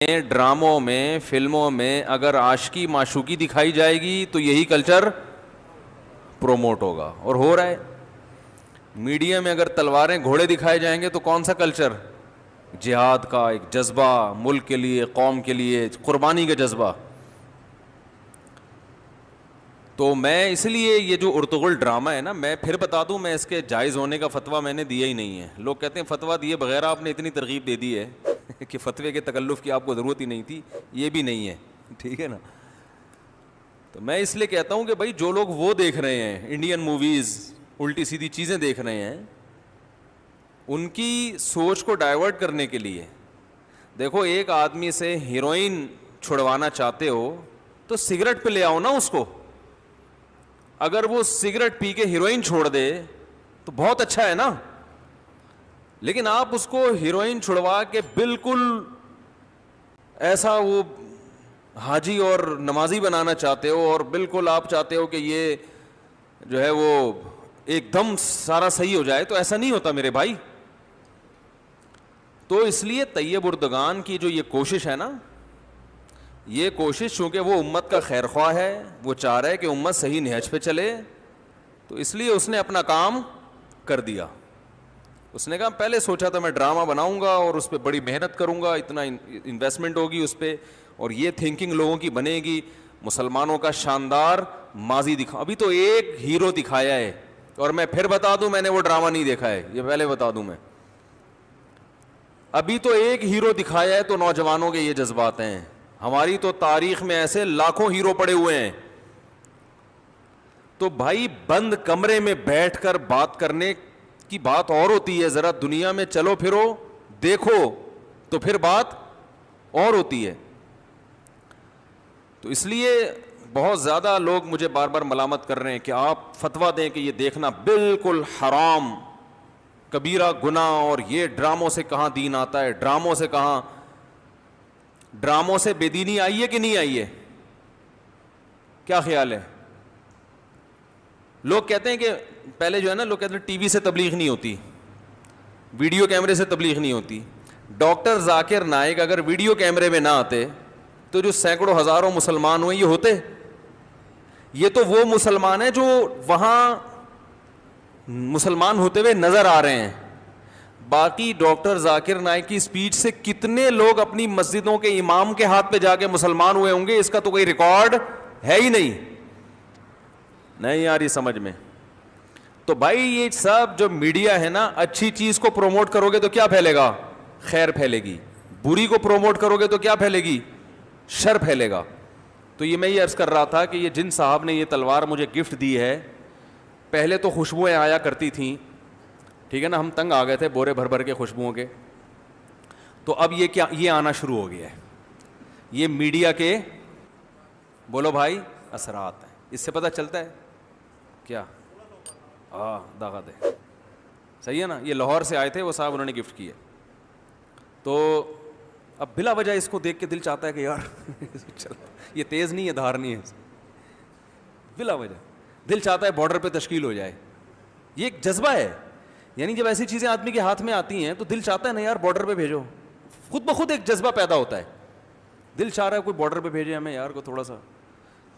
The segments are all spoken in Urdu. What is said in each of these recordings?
ڈراموں میں فلموں میں اگر عاشقی معشوقی دکھائی جائے گی تو یہی کلچر پروموٹ ہوگا، اور ہو رہا ہے۔ میڈیا میں اگر تلواریں گھوڑے دکھائے جائیں گے تو کون سا کلچر؟ جہاد کا ایک جذبہ، ملک کے لیے، قوم کے لیے قربانی کا جذبہ۔ تو میں اس لیے یہ جو ارطغرل ڈرامہ ہے نا، میں پھر بتا دوں، میں اس کے جائز ہونے کا فتویٰ میں نے دیا ہی نہیں ہے۔ لوگ کہتے ہیں فتویٰ دیے بغیر آپ نے اتنی ترغیب دے دی ہے کہ فتوے کے تکلف کی آپ کو ضرورت ہی نہیں تھی، یہ بھی نہیں ہے، ٹھیک ہے نا۔ تو میں اس لیے کہتا ہوں کہ بھائی جو لوگ وہ دیکھ رہے ہیں انڈین موویز، الٹی سیدھی چیزیں دیکھ رہے ہیں، ان کی سوچ کو ڈائیورٹ کرنے کے لیے دیکھو، ایک آدمی سے ہیروئن چھڑوانا چاہتے ہو تو سگریٹ پہ لے آؤ نا اس کو۔ اگر وہ سگریٹ پی کے ہیروئن چھوڑ دے تو بہت اچھا ہے نا، لیکن آپ اس کو ہیروئن چھڑوا کے بالکل ایسا وہ حاجی اور نمازی بنانا چاہتے ہو، اور بالکل آپ چاہتے ہو کہ یہ جو ہے وہ ایک دم سارا صحیح ہو جائے، تو ایسا نہیں ہوتا میرے بھائی۔ تو اس لیے طیب اردگان کی جو یہ کوشش ہے نا، یہ کوشش چونکہ وہ امت کا خیر خواہ ہے، وہ چاہ رہا ہے کہ امت صحیح نہج پہ چلے، تو اس لیے اس نے اپنا کام کر دیا۔ اس نے کہا پہلے سوچا تھا میں ڈرامہ بناؤں گا اور اس پہ بڑی محنت کروں گا، اتنا انویسٹمنٹ ہوگی اس پہ، اور یہ تھنکنگ لوگوں کی بنے گی، مسلمانوں کا شاندار ماضی دکھا۔ ابھی تو ایک ہیرو دکھایا ہے، اور میں پھر بتا دوں میں نے وہ ڈرامہ نہیں دیکھا ہے، یہ پہلے بتا دوں میں۔ ابھی تو ایک ہیرو دکھایا ہے تو نوجوانوں کے یہ جذبات ہیں۔ ہماری تو تاریخ میں ایسے لاکھوں ہیرو پڑے ہوئے ہیں۔ تو بھائی بند کمرے میں بیٹھ کر بات کرنے کی بات اور ہوتی ہے، ذرا دنیا میں چلو پھرو دیکھو تو پھر بات اور ہوتی ہے۔ تو اس لیے بہت زیادہ لوگ مجھے بار بار ملامت کر رہے ہیں کہ آپ فتویٰ دیں کہ یہ دیکھنا بالکل حرام، کبیرہ گناہ، اور یہ ڈراموں سے کہاں دین آتا ہے، ڈراموں سے کہاں، ڈراموں سے بے دینی آئی ہے کہ نہیں آئی ہے؟ کیا خیال ہے؟ لوگ کہتے ہیں کہ پہلے جو ہے نا، لوگ کہتے ہیں ٹی وی سے تبلیغ نہیں ہوتی، ویڈیو کیمرے سے تبلیغ نہیں ہوتی۔ ڈاکٹر ذاکر نائک اگر ویڈیو کیمرے میں نہ آتے تو جو سینکڑوں ہزاروں مسلمان ہوئے یہ ہوتے؟ یہ تو وہ مسلمان ہیں جو وہاں مسلمان ہوتے ہوئے نظر آ رہے ہیں۔ باقی ڈاکٹر ذاکر نائک کی اسپیچ سے کتنے لوگ اپنی مسجدوں کے امام کے ہاتھ پہ جا کے مسلمان ہوئے ہوں گے، اس کا تو کوئی ریکارڈ ہے ہی نہیں۔ نہیں آ رہی سمجھ میں؟ تو بھائی یہ سب جو میڈیا ہے نا، اچھی چیز کو پروموٹ کرو گے تو کیا پھیلے گا؟ خیر پھیلے گی۔ بری کو پروموٹ کرو گے تو کیا پھیلے گی؟ شر پھیلے گا۔ تو یہ میں یہ عرض کر رہا تھا کہ یہ جن صاحب نے یہ تلوار مجھے گفٹ دی ہے، پہلے تو خوشبوئیں آیا کرتی تھیں، ٹھیک ہے نا، ہم تنگ آ گئے تھے بورے بھر بھر کے خوشبوؤں کے، تو اب یہ کیا، یہ آنا شروع ہو گیا ہے، یہ میڈیا کے بولو بھائی اثرات ہیں۔ اس سے پتہ چلتا ہے کیا؟ داغا دے، صحیح ہے نا۔ یہ لاہور سے آئے تھے وہ صاحب، انہوں نے گفٹ کیا، تو اب بلا وجہ اس کو دیکھ کے دل چاہتا ہے کہ یار یہ تیز نہیں ہے، دھار نہیں ہے، بلا وجہ دل چاہتا ہے بارڈر پہ تشکیل ہو جائے۔ یہ ایک جذبہ ہے، یعنی جب ایسی چیزیں آدمی کے ہاتھ میں آتی ہیں تو دل چاہتا ہے نا یار بارڈر پہ بھیجو، خود بخود ایک جذبہ پیدا ہوتا ہے، دل چاہ رہا ہے کوئی بارڈر پہ بھیجے ہمیں یار، کو تھوڑا سا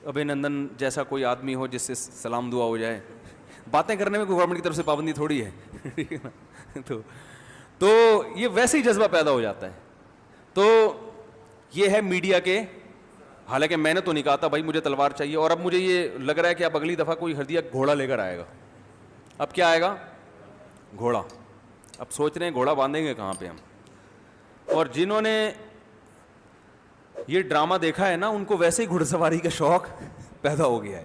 ابھی نندن جیسا کوئی آدمی ہو جس سے سلام دعا ہو جائے۔ باتیں کرنے میں کوئی گورنمنٹ کی طرف سے پابندی تھوڑی ہے تو یہ ویسے ہی جذبہ پیدا ہو جاتا ہے۔ تو یہ ہے میڈیا کے، حالانکہ میں نے تو نہیں کہا تھا بھائی مجھے تلوار چاہیے، اور اب مجھے یہ لگ رہا ہے کہ اب اگلی دفعہ کوئی ہردیا گھوڑا لے کر آئے گا۔ اب کیا آئے گا؟ گھوڑا۔ اب سوچ رہے ہیں گھوڑا باندھیں گے کہاں پہ ہم۔ اور جنہوں نے یہ ڈرامہ دیکھا ہے نا، ان کو ویسے ہی گھڑ سواری کا شوق پیدا ہو گیا ہے۔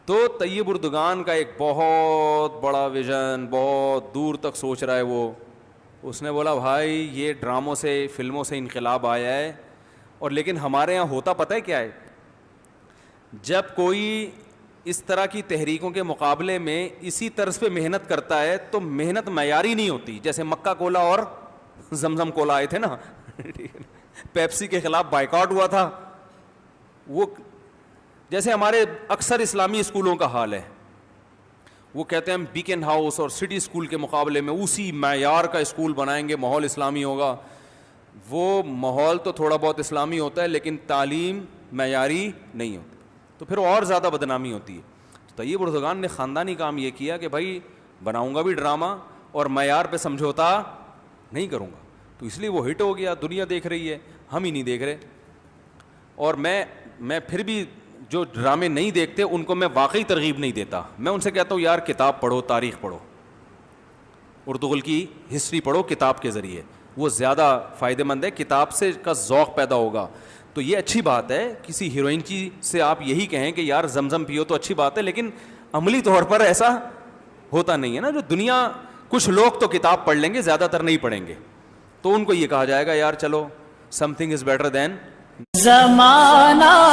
تو طیب اردگان کا ایک بہت بڑا ویژن، بہت دور تک سوچ رہا ہے وہ۔ اس نے بولا بھائی یہ ڈراموں سے، فلموں سے انقلاب آیا ہے، اور لیکن ہمارے یہاں ہوتا پتہ ہے کیا ہے؟ جب کوئی اس طرح کی تحریکوں کے مقابلے میں اسی طرز پہ محنت کرتا ہے تو محنت معیاری نہیں ہوتی۔ جیسے مکہ کولا اور زمزم کولا آئے تھے نا، پیپسی کے خلاف بائیکاٹ ہوا تھا، وہ جیسے ہمارے اکثر اسلامی اسکولوں کا حال ہے، وہ کہتے ہیں ہم بیکن ہاؤس اور سٹی اسکول کے مقابلے میں اسی معیار کا اسکول بنائیں گے، ماحول اسلامی ہوگا۔ وہ ماحول تو تھوڑا بہت اسلامی ہوتا ہے لیکن تعلیم معیاری نہیں ہوتی, تو پھر اور زیادہ بدنامی ہوتی ہے. طیب اردگان نے خاندانی کام یہ کیا کہ بھائی بناؤں گا بھی ڈرامہ اور معیار پہ سمجھوتا نہیں کروں گا, تو اس لیے وہ ہٹ ہو گیا. دنیا دیکھ رہی ہے, ہم ہی نہیں دیکھ رہے. اور میں پھر بھی جو ڈرامے نہیں دیکھتے ان کو میں واقعی ترغیب نہیں دیتا. میں ان سے کہتا ہوں یار کتاب پڑھو, تاریخ پڑھو, اردغل کی ہسٹری پڑھو کتاب کے ذریعے, وہ زیادہ فائدہ مند ہے. کتاب سے کا ذوق پیدا ہوگا. تو یہ اچھی بات ہے, کسی ہیروئن کی سے آپ یہی کہیں کہ یار زمزم پیو تو اچھی بات ہے, لیکن عملی طور پر ایسا ہوتا نہیں ہے نا. جو دنیا, کچھ لوگ تو کتاب پڑھ لیں گے, زیادہ تر نہیں پڑھیں گے, تو ان کو یہ کہا جائے گا یار چلو some thing is better than زمانہ.